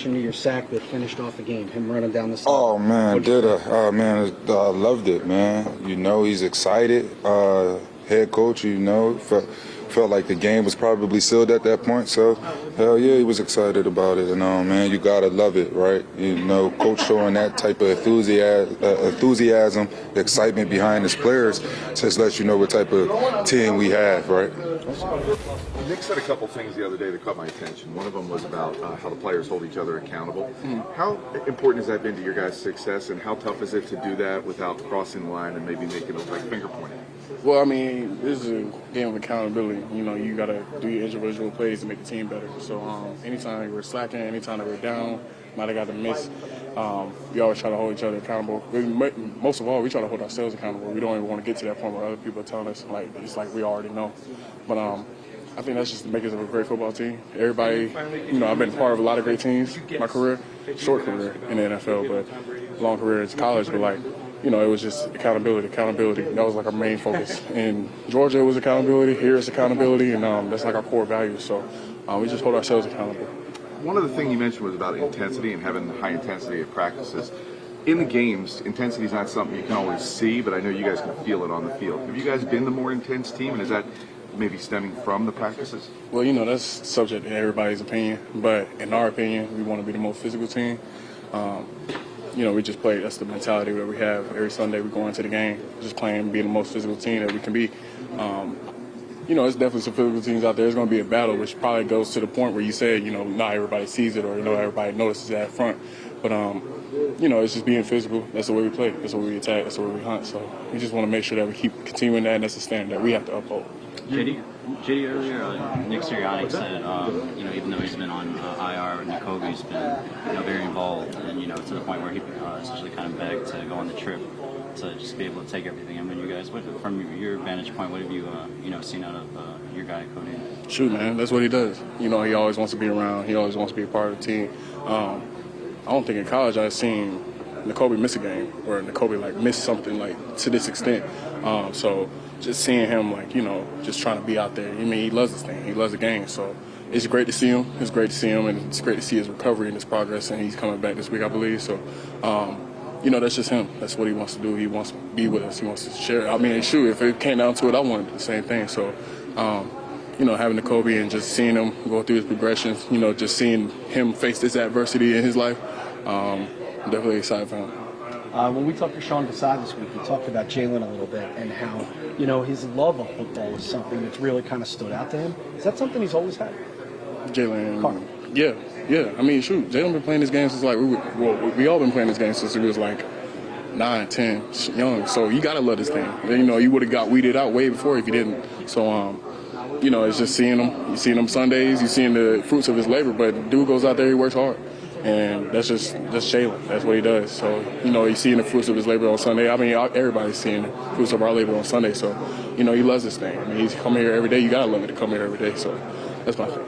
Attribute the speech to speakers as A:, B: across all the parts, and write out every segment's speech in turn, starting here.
A: To your sack that finished off the game, him running down the side.
B: Oh man, I loved it, man. You know, he's excited. Head coach, you know, felt like the game was probably sealed at that point. So, hell yeah, he was excited about it. And man, you gotta love it, right? You know, coach showing that type of enthusiasm, excitement behind his players, just lets you know what type of team we have, right?
C: Nick said a couple things the other day that caught my attention. One of them was about how the players hold each other accountable. How important has that been to your guys' success, and how tough is it to do that without crossing the line and maybe making it look like finger pointing?
D: Well, I mean, this is a game of accountability. You know, you got to do your individual plays to make the team better. So anytime we're slacking, anytime that we're down, might have got to miss, we always try to hold each other accountable. Most of all, we try to hold ourselves accountable. We don't even want to get to that point where other people are telling us, like, it's like we already know. But I think that's just the makers of a great football team. Everybody, you know, I've been part of a lot of great teams in my career, short career in the NFL, but long career in college. But, like, you know, it was just accountability. That was like our main focus. In Georgia, it was accountability. Here, it's accountability, and that's like our core values. So we just hold ourselves accountable.
C: One of the things you mentioned was about intensity and having high intensity at practices. In the games, intensity is not something you can always see, but I know you guys can feel it on the field. Have you guys been the more intense team, and is that maybe stemming from the practices?
D: Well, you know, that's subject to everybody's opinion, but in our opinion, we want to be the most physical team. You know, we just play. That's the mentality that we have. Every Sunday we go into the game, just playing, being the most physical team that we can be. You know, there's definitely some physical teams out there. There's going to be a battle, which probably goes to the point where you said, you know, not everybody sees it or, you know, everybody notices it at front. But, you know, it's just being physical. That's the way we play. That's the way we attack. That's the way we hunt. So we just want to make sure that we keep continuing that, and that's the standard that we have to uphold.
E: JD earlier, Nick Sirianni said, you know, even though he's been on IR, Nakobe's been, you know, very involved, and, you know, to the point where he essentially kind of begged to go on the trip to just be able to take everything. I mean, you guys, from your vantage point, what have you, you know, seen out of your guy, Cody?
D: Shoot, man, that's what he does. You know, he always wants to be around. He always wants to be a part of the team. I don't think in college I've seen Nakobe miss a game or Nakobe, like, miss something, like, to this extent. So just seeing him, like, you know, just trying to be out there. I mean, he loves this thing. He loves the game. So it's great to see him. It's great to see him, and it's great to see his recovery and his progress, and he's coming back this week, I believe. So, you know, that's just him. That's what he wants to do. He wants to be with us. He wants to share. I mean, shoot, if it came down to it, I wanted to do the same thing. So, you know, having Nakobe and just seeing him go through his progressions, you know, just seeing him face this adversity in his life, I'm definitely excited for him.
A: When we talked to Sean Desai this week, we talked about Jalen a little bit and how, you know, his love of football is something that's really kind of stood out to him. Is that something he's always had?
D: Jalen, yeah. I mean, shoot, Jalen been playing this game since, like, we all been playing this game since he was like 9, 10, young. So you gotta love this thing. You know, you would have got weeded out way before if you didn't. So, you know, it's just seeing him. You seeing him Sundays. You seeing the fruits of his labor. But the dude goes out there, he works hard. And that's Jalen. That's what he does. So, you know, he's seeing the fruits of his labor on Sunday. I mean, everybody's seeing the fruits of our labor on Sunday. So, you know, he loves this thing. I mean, he's coming here every day. You got to love it to come here every day. So that's my thing.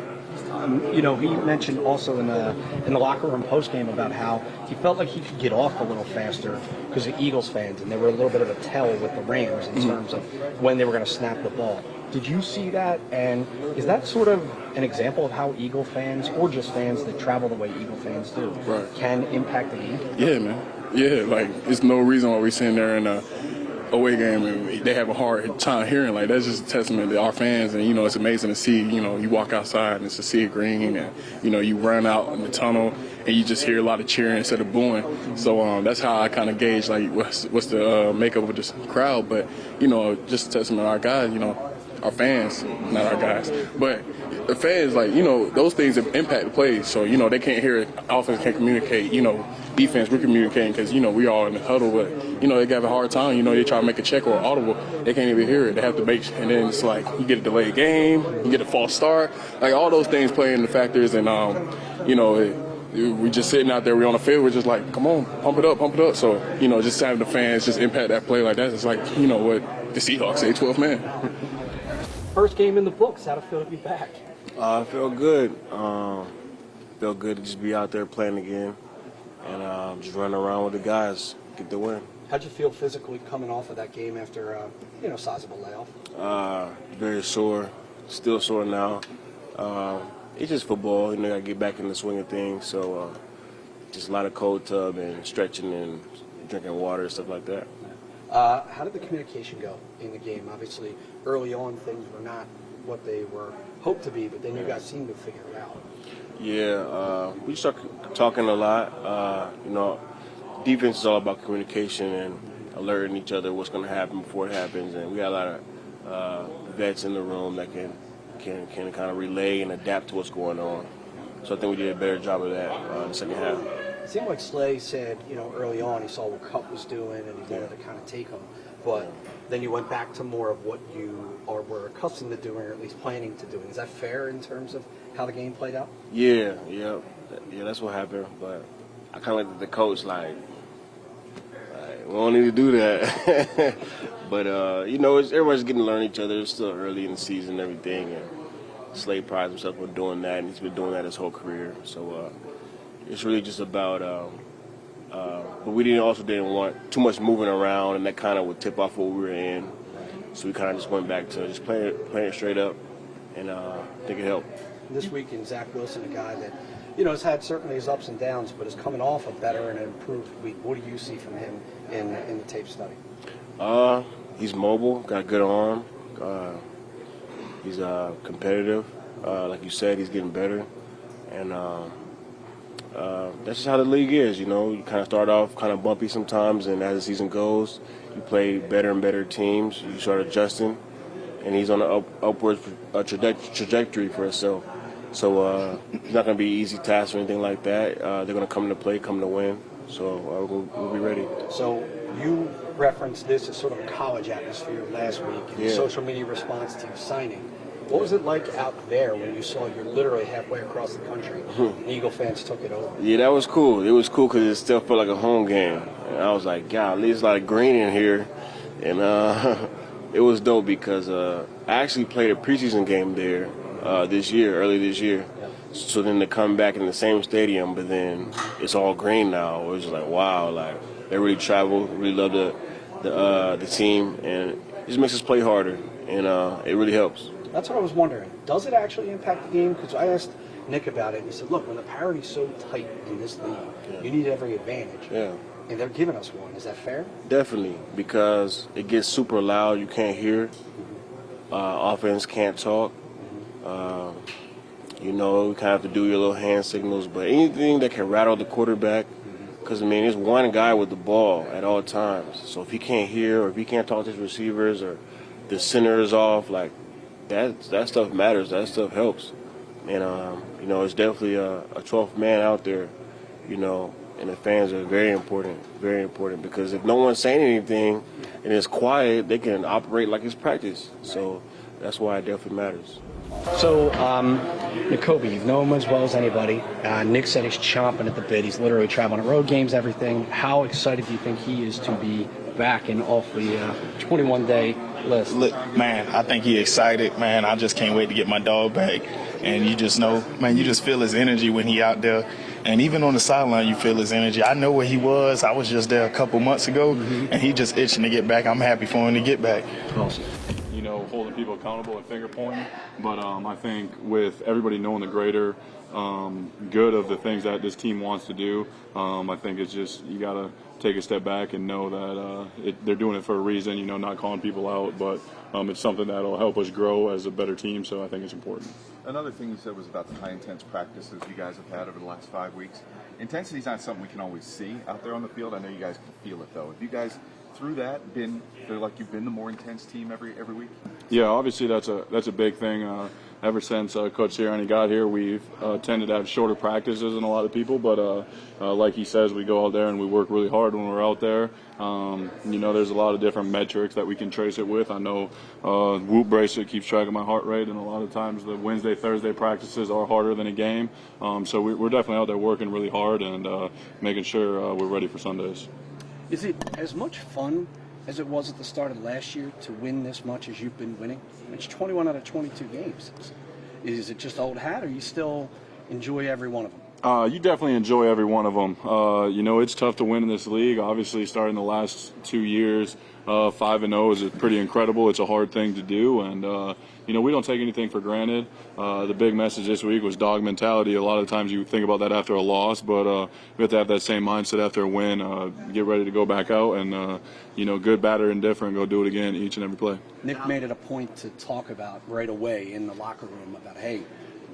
A: You know, he mentioned also in the locker room postgame about how he felt like he could get off a little faster because of Eagles fans, and they were a little bit of a tell with the Rams in terms of when they were going to snap the ball. Did you see that? And is that sort of an example of how Eagle fans, or just fans that travel the way Eagle fans do, can impact the game?
D: Yeah, man. Yeah, like, there's no reason why we're sitting there in a away game and they have a hard time hearing. Like, that's just a testament to our fans. And, you know, it's amazing to see, you know, you walk outside and it's a sea of green, and, you know, you run out in the tunnel and you just hear a lot of cheering instead of booing. So that's how I kind of gauge, like, what's the makeup of this crowd. But, you know, just a testament to our guys, you know, our fans, not our guys. But the fans, like, you know, those things impact the plays. So, you know, they can't hear it. Offense can't communicate. You know, defense, we're communicating because, you know, we all in the huddle. But, you know, they have a hard time. You know, they try to make a check or audible. They can't even hear it. They have to make, and then it's like you get a delayed game, you get a false start. Like, all those things play into factors. And, you know, we just sitting out there, we're on the field, we're just like, come on, pump it up. So, you know, just having the fans just impact that play like that, it's like, you know, what the Seahawks say, 12 man.
A: First game in the books. How'd it feel to be back?
F: I felt good. Felt good to just be out there playing again and just running around with the guys, get the win.
A: How'd you feel physically coming off of that game after, you know, sizable layoff?
F: Very sore, still sore now. it's just football. You know, got to get back in the swing of things. So just a lot of cold tub and stretching and drinking water and stuff like that.
A: How did the communication go in the game? Obviously, early on, things were not what they were hoped to be, but then you guys seemed to figure it out.
F: Yeah, we started talking a lot. You know, defense is all about communication and alerting each other what's going to happen before it happens. And we got a lot of vets in the room that can kind of relay and adapt to what's going on. So I think we did a better job of that in the second half.
A: It seemed like Slay said, early on he saw what Cup was doing and he wanted to kind of take him. But then you went back to more of what you were accustomed to doing, or at least planning to doing. Is that fair in terms of how the game played out?
F: Yeah, that's what happened. But I kind of looked at the coach like we don't need to do that. But everybody's getting to learn each other. It's still early in the season and everything. And Slade prides himself on doing that, and he's been doing that his whole career. So it's really just about. But we didn't want too much moving around, and that kind of would tip off what we were in. So we kind of just went back to just playing it straight up, and I think it helped.
A: This weekend, Zach Wilson, a guy that has had certainly his ups and downs, but is coming off a better and an improved week. What do you see from him in the tape study?
F: He's mobile, got a good arm. He's competitive. Like you said, he's getting better, and that's just how the league is. You kind of start off kind of bumpy sometimes, and as the season goes, you play better and better teams. You start adjusting, and he's on an upward trajectory for himself. So it's not going to be an easy task or anything like that. They're going to come to play, come to win. So we'll be ready.
A: So you referenced this as sort of a college atmosphere last week and social media response to your signing. What was it like out there when you saw you're literally halfway across the country and Eagle fans took it over?
F: Yeah, that was cool. It was cool because it still felt like a home game. And I was like, golly, there's a lot of green in here. And it was dope because I actually played a preseason game there early this year. So then to come back in the same stadium, but then it's all green now. It was just like, wow, like they really traveled, really love the team, and it just makes us play harder, and it really helps.
A: That's what I was wondering. Does it actually impact the game? Because I asked Nick about it, and he said, look, when the parity's so tight in this league, you need every advantage.
F: Yeah.
A: And they're giving us one. Is that fair?
F: Definitely, because it gets super loud. You can't hear. Offense can't talk. You kind of have to do your little hand signals, but anything that can rattle the quarterback, because, it's one guy with the ball at all times. So if he can't hear or if he can't talk to his receivers or the center is off, like, that stuff matters. That stuff helps. And, it's definitely a 12th man out there, and the fans are very important because if no one's saying anything and it's quiet, they can operate like it's practice. So that's why it definitely matters.
A: So, Nakobe, you've known him as well as anybody. Nick said he's chomping at the bit. He's literally traveling to road games, everything. How excited do you think he is to be back and off the 21-day list?
G: Man, I think he's excited, man. I just can't wait to get my dog back. And you just know, man, you just feel his energy when he out there. And even on the sideline, you feel his energy. I know where he was. I was just there a couple months ago, and he just itching to get back. I'm happy for him to get back.
A: Awesome.
H: Holding people accountable and finger pointing. But I think with everybody knowing the greater good of the things that this team wants to do, I think it's just you got to take a step back and know that they're doing it for a reason, not calling people out, but it's something that will help us grow as a better team, so I think it's important.
C: Another thing you said was about the high-intense practices you guys have had over the last 5 weeks. Intensity is not something we can always see out there on the field. I know you guys can feel it, though. Have you guys, through that, feel like you've been the more intense team every week?
H: Yeah, obviously that's a big thing. Ever since Coach Sirianni got here, we've tended to have shorter practices than a lot of people, but like he says, we go out there and we work really hard when we're out there. There's a lot of different metrics that we can trace it with. I know Whoop Bracelet keeps track of my heart rate, and a lot of times the Wednesday, Thursday practices are harder than a game. So we're definitely out there working really hard and making sure we're ready for Sundays.
A: Is it as much fun as it was at the start of last year to win this much as you've been winning? It's 21 out of 22 games. Is it just old hat, or you still enjoy every one of them?
H: You definitely enjoy every one of them. You know, it's tough to win in this league. Obviously, starting the last 2 years, 5-0 is pretty incredible. It's a hard thing to do, and you know, we don't take anything for granted. The big message this week was dog mentality. A lot of times you think about that after a loss, but we have to have that same mindset after a win. Get ready to go back out and, you know, good, bad, or indifferent, go do it again each and every play.
A: Nick made it a point to talk about right away in the locker room about, hey,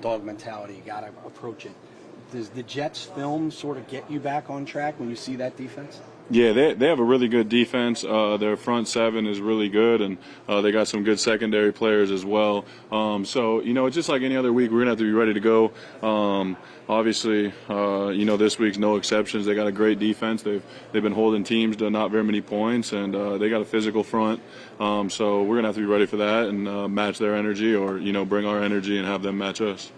A: dog mentality, you got to approach it. Does the Jets film sort of get you back on track when you see that defense?
H: Yeah, they have a really good defense. Their front seven is really good, and they got some good secondary players as well. So, you know, it's just like any other week. We're going to have to be ready to go. Obviously, you know, this week's no exceptions. They got a great defense. They've been holding teams to not very many points, and they got a physical front. So we're going to have to be ready for that and match their energy, or, you know, bring our energy and have them match us.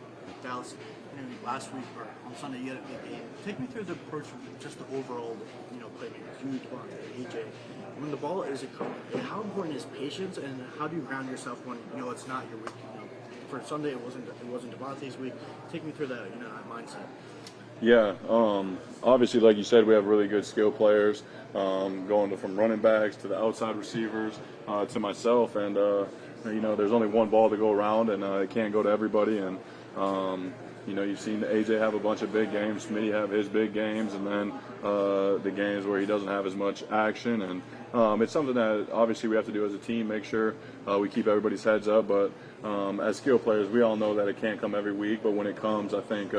I: Dallas, you know, last week or on Sunday, you had a big game. Take me through the approach of just the overall, you know, playmakers, you, AJ. When the ball isn't coming, how important is patience, and how do you ground yourself when you know it's not your week? You know, for Sunday, it wasn't Devontae's week. Take me through that, you know, that mindset.
H: Yeah, obviously, like you said, we have really good skill players, going from running backs to the outside receivers to myself, and you know, there's only one ball to go around, and it can't go to everybody, and you know, you've seen AJ have a bunch of big games, Smitty have his big games, and then the games where he doesn't have as much action. And it's something that obviously we have to do as a team, make sure we keep everybody's heads up. But as skill players, we all know that it can't come every week. But when it comes, I think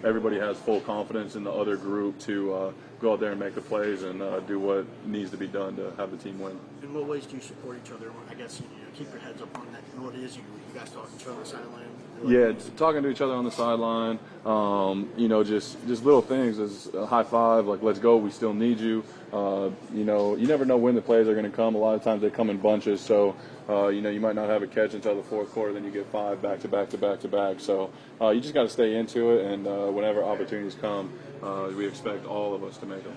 H: everybody has full confidence in the other group to go out there and make the plays and do what needs to be done to have the team win.
I: In what ways do you support each other? I guess, you know, keep your heads up on that. You know what it is, you guys talk to each other on the sideline.
H: Yeah, talking to each other on the sideline, you know, just little things as a high five, like, let's go, we still need you. You know, you never know when the plays are going to come. A lot of times they come in bunches, so, you know, you might not have a catch until the fourth quarter, then you get 5 back to back to back to back. So you just got to stay into it, and whenever opportunities come, we expect all of us to make them.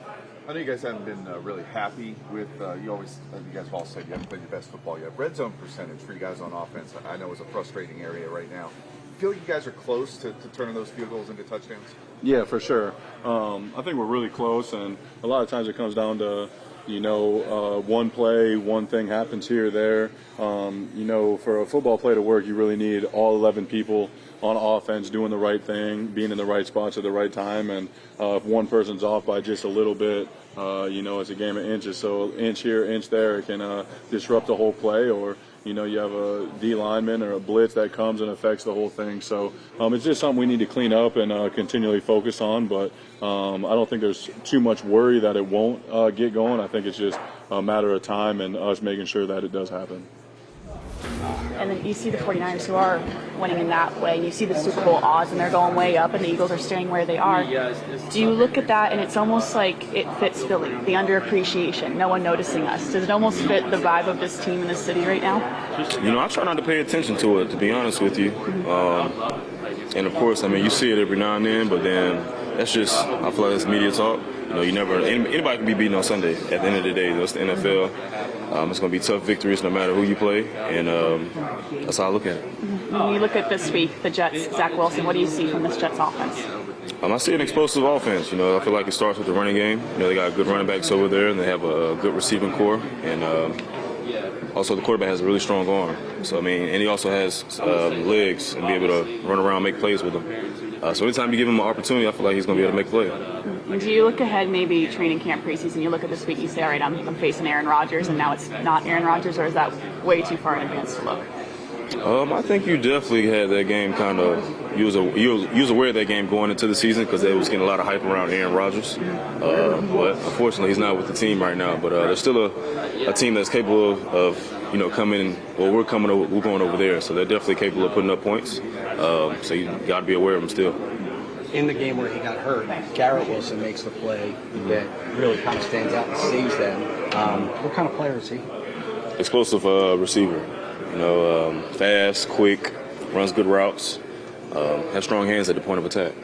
C: I know you guys haven't been really happy with, you guys have all said you haven't played your best football yet. Red zone percentage for you guys on offense, I know is a frustrating area right now. Feel like you guys are close to turning those field goals into touchdowns?
H: Yeah, for sure. I think we're really close, and a lot of times it comes down to, you know, one play, one thing happens here or there. You know, for a football play to work, you really need all 11 people on offense doing the right thing, being in the right spots at the right time. And if one person's off by just a little bit, you know, it's a game of inches. So inch here, inch there, it can disrupt the whole play, or, you know, you have a D lineman or a blitz that comes and affects the whole thing. So it's just something we need to clean up and continually focus on. But I don't think there's too much worry that it won't get going. I think it's just a matter of time and us making sure that it does happen.
J: And then you see the 49ers who are winning in that way. You see the Super Bowl odds, and they're going way up, and the Eagles are staying where they are. Do you look at that, and it's almost like it fits Philly, the underappreciation, no one noticing us? Does it almost fit the vibe of this team in this city right now?
K: You know, I try not to pay attention to it, to be honest with you. And, of course, I mean, you see it every now and then, but then that's just, I feel like that's media talk. You know, you never, anybody can be beaten on Sunday. At the end of the day, that's the NFL. It's going to be tough victories no matter who you play, and that's how I look at it.
J: When you look at this week, the Jets, Zach Wilson, what do you see from this Jets offense?
K: I see an explosive offense. You know, I feel like it starts with the running game. You know, they got good running backs over there, and they have a good receiving core, and also the quarterback has a really strong arm. So, I mean, and he also has legs and be able to run around, make plays with them. So anytime you give him an opportunity, I feel like he's going to be able to make a play.
J: Do you look ahead, maybe training camp preseason, you look at this week, you say, all right, I'm facing Aaron Rodgers, and now it's not Aaron Rodgers, or is that way too far in advance to look?
K: I think you definitely had that game kind of, you was aware of that game going into the season because they was getting a lot of hype around Aaron Rodgers. But unfortunately, he's not with the team right now. But there's still a team that's capable of you know, we're going over there. So they're definitely capable of putting up points. So you got to be aware of them still.
A: In the game where he got hurt, Garrett Wilson makes the play that really kind of stands out and saves them. What kind of player is he?
K: Explosive receiver. You know, fast, quick, runs good routes, has strong hands at the point of attack.